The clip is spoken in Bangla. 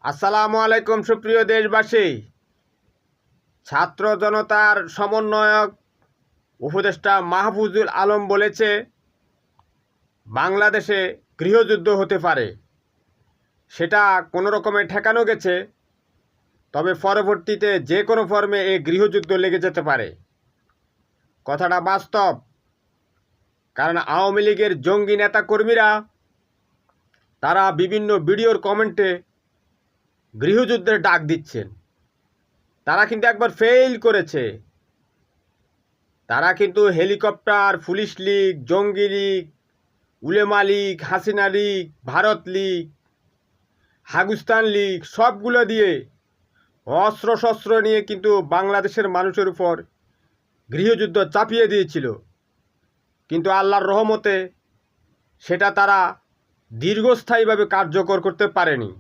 আসসালামু আলাইকুম সুপ্রিয় দেশবাসী। ছাত্র জনতার সমন্বয়ক উপদেষ্টা মাহফুজুল আলম বলেছে বাংলাদেশে গৃহযুদ্ধ হতে পারে। সেটা কোনো রকমে ঠেকানো গেছে, তবে পরবর্তীতে যে কোনো ফর্মে এই গৃহযুদ্ধ লেগে যেতে পারে। কথাটা বাস্তব, কারণ আওয়ামী লীগের জঙ্গি নেতাকর্মীরা তারা বিভিন্ন ভিডিওর কমেন্টে গৃহযুদ্ধের ডাক দিচ্ছেন। তারা কিন্তু একবার ফেল করেছে। তারা কিন্তু হেলিকপ্টার, পুলিশ লীগ, জঙ্গি লীগ, উলেমা লীগ, হাসিনা লীগ, ভারত লীগ, হাগুস্তান লীগ সবগুলো দিয়ে অস্ত্রশস্ত্র নিয়ে কিন্তু বাংলাদেশের মানুষের উপর গৃহযুদ্ধ চাপিয়ে দিয়েছিল। কিন্তু আল্লাহর রহমতে সেটা তারা দীর্ঘস্থায়ীভাবে কার্যকর করতে পারেনি।